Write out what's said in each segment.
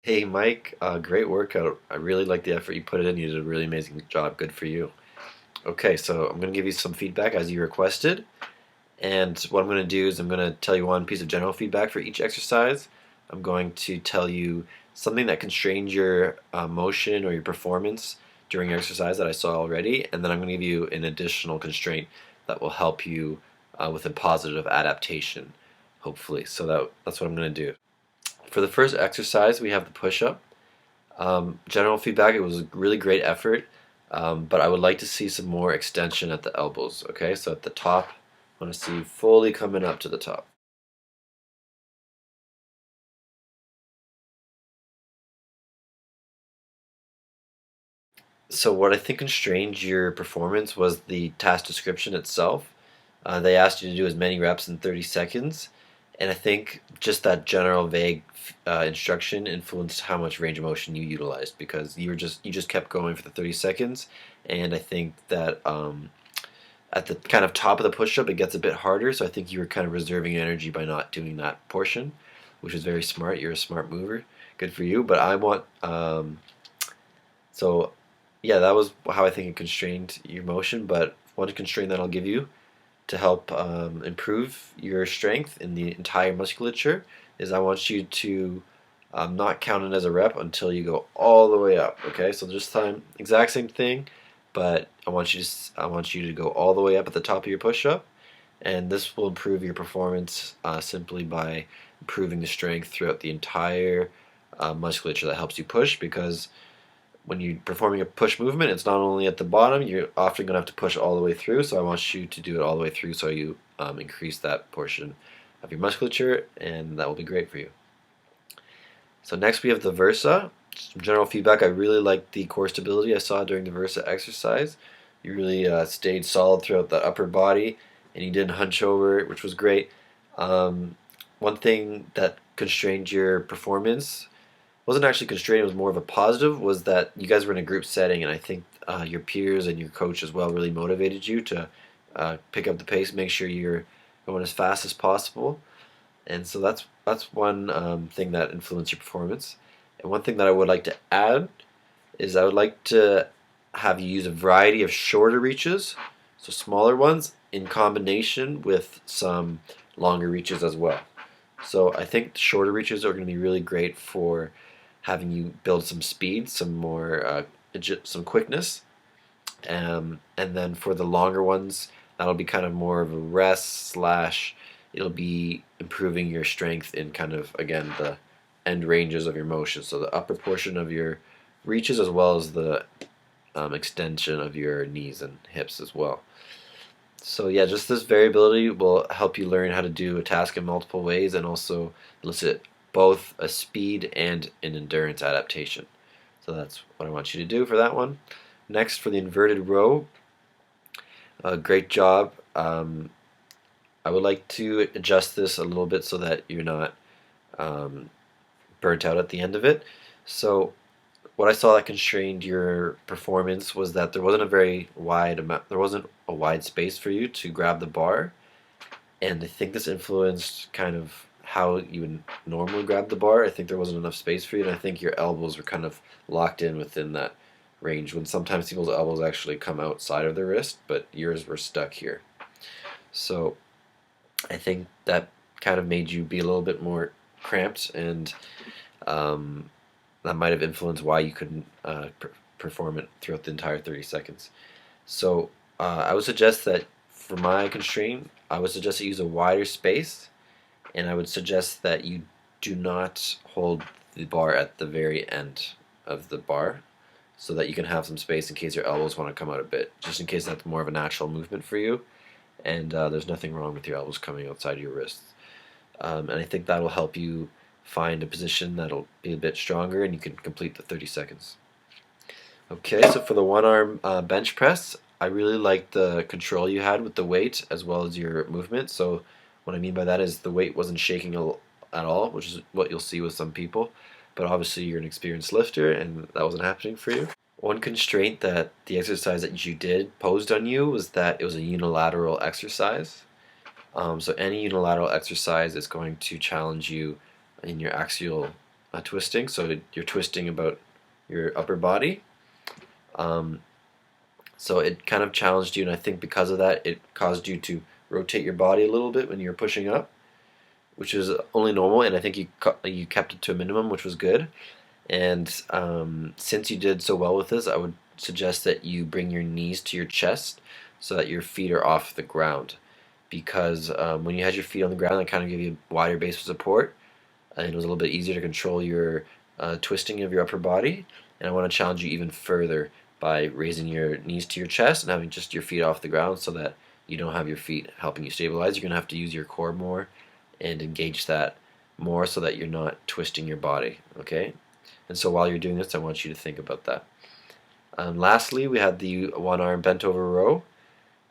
Hey Mike, great workout. I really like the effort you put in. You did a really amazing job. Good for you. Okay, so I'm going to give you some feedback as you requested. And what I'm going to do is I'm going to tell you one piece of general feedback for each exercise. I'm going to tell you something that constrained your motion or your performance during your exercise that I saw already. And then I'm going to give you an additional constraint that will help you with a positive adaptation, hopefully. So that's what I'm going to do. For the first exercise, we have the push-up. General feedback, it was a really great effort, but I would like to see some more extension at the elbows. Okay, so at the top, I want to see fully coming up to the top. So what I think constrained your performance was the task description itself. They asked you to do as many reps in 30 seconds, and I think just that general vague instruction influenced how much range of motion you utilized because you just kept going for the 30 seconds, and I think that at the kind of top of the push-up, it gets a bit harder. So I think you were kind of reserving energy by not doing that portion, which is very smart. You're a smart mover. Good for you. But I want so yeah, that was how I think it constrained your motion. But one constraint that I'll give you to help improve your strength in the entire musculature is I want you to not count it as a rep until you go all the way up. Okay, so this time exact same thing, but I want you to go all the way up at the top of your push-up, and this will improve your performance simply by improving the strength throughout the entire musculature that helps you push because when you're performing a push movement, it's not only at the bottom, you're often going to have to push all the way through. So I want you to do it all the way through so you increase that portion of your musculature, and that will be great for you. So next we have the Versa. Some general feedback. I really liked the core stability I saw during the Versa exercise. You really stayed solid throughout the upper body, and you didn't hunch over, which was great. Um, One thing that constrained your performance wasn't actually constrained, it was more of a positive, was that you guys were in a group setting, and I think your peers and your coach as well really motivated you to pick up the pace, make sure you're going as fast as possible. And so that's one thing that influenced your performance. And one thing that I would like to add is I would like to have you use a variety of shorter reaches, so smaller ones, in combination with some longer reaches as well. So I think the shorter reaches are going to be really great for having you build some speed, some more, some quickness, and then for the longer ones, that'll be kind of more of a rest slash. It'll be improving your strength in kind of again the end ranges of your motion, so the upper portion of your reaches as well as the extension of your knees and hips as well. So yeah, just this variability will help you learn how to do a task in multiple ways and also elicit both a speed and an endurance adaptation. So that's what I want you to do for that one. Next, for the inverted row, great job. I would like to adjust this a little bit so that you're not um, burnt out at the end of it. So what I saw that constrained your performance was that there wasn't a very wide amount, there wasn't a wide space for you to grab the bar, and I think this influenced kind of how you would normally grab the bar. I think there wasn't enough space for you, and I think your elbows were kind of locked in within that range when sometimes people's elbows actually come outside of their wrist, but yours were stuck here. So I think that kind of made you be a little bit more cramped, and um, that might have influenced why you couldn't perform it throughout the entire 30 seconds. So I would suggest that for my constraint, I would suggest that you use a wider space, and I would suggest that you do not hold the bar at the very end of the bar so that you can have some space in case your elbows want to come out a bit, just in case that's more of a natural movement for you, and there's nothing wrong with your elbows coming outside your wrists. And I think that'll help you find a position that'll be a bit stronger and you can complete the 30 seconds. Okay, so for the one arm bench press, I really like the control you had with the weight as well as your movement. So what I mean by that is the weight wasn't shaking at all, which is what you'll see with some people. But obviously you're an experienced lifter and that wasn't happening for you. One constraint that the exercise that you did posed on you was that it was a unilateral exercise. So any unilateral exercise is going to challenge you in your axial twisting, so you're twisting about your upper body. Um, so it kind of challenged you, and I think because of that, it caused you to rotate your body a little bit when you were pushing up, which is only normal, and I think you kept it to a minimum, which was good. And since you did so well with this, I would suggest that you bring your knees to your chest so that your feet are off the ground. Because when you had your feet on the ground, that kind of gave you a wider base of support, and it was a little bit easier to control your twisting of your upper body. And I want to challenge you even further by raising your knees to your chest and having just your feet off the ground so that you don't have your feet helping you stabilize. You're going to have to use your core more and engage that more so that you're not twisting your body, okay? And so while you're doing this, I want you to think about that. Lastly, we had the one arm bent over row.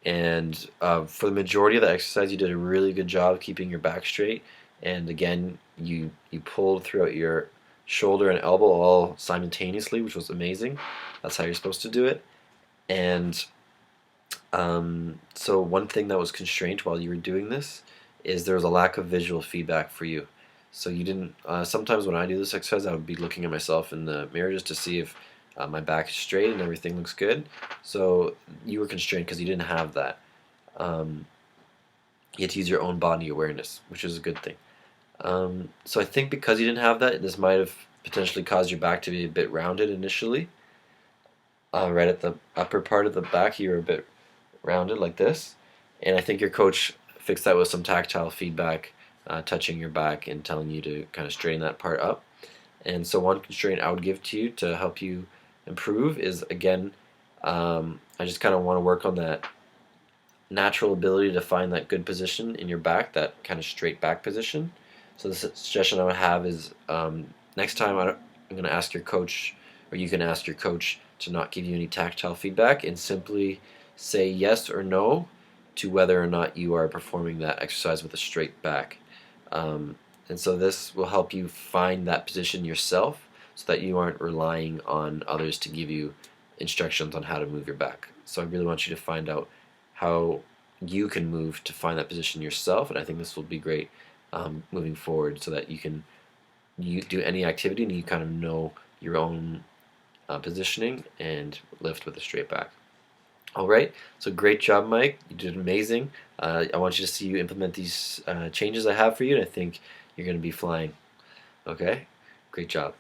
And for the majority of the exercise, you did a really good job keeping your back straight. And again, you pulled throughout your shoulder and elbow all simultaneously, which was amazing. That's how you're supposed to do it. And so one thing that was constrained while you were doing this is there was a lack of visual feedback for you. So you didn't. Sometimes when I do this exercise, I would be looking at myself in the mirror just to see if my back is straight and everything looks good. So you were constrained because you didn't have that. Um, you had to use your own body awareness, which is a good thing. So I think because you didn't have that, this might have potentially caused your back to be a bit rounded initially. Right at the upper part of the back, you were a bit rounded like this. And I think your coach fixed that with some tactile feedback, touching your back and telling you to kind of straighten that part up. And so one constraint I would give to you to help you improve is, again, I just kind of want to work on that natural ability to find that good position in your back, that kind of straight back position. So the suggestion I would have is next time I'm going to ask your coach, or you can ask your coach to not give you any tactile feedback and simply say yes or no to whether or not you are performing that exercise with a straight back. And so this will help you find that position yourself so that you aren't relying on others to give you instructions on how to move your back. So I really want you to find out how you can move to find that position yourself, and I think this will be great moving forward so that you do any activity and you kind of know your own positioning and lift with a straight back. All right, so great job, Mike. You did amazing. I want you to see you implement these changes I have for you, and I think you're going to be flying. Okay, great job.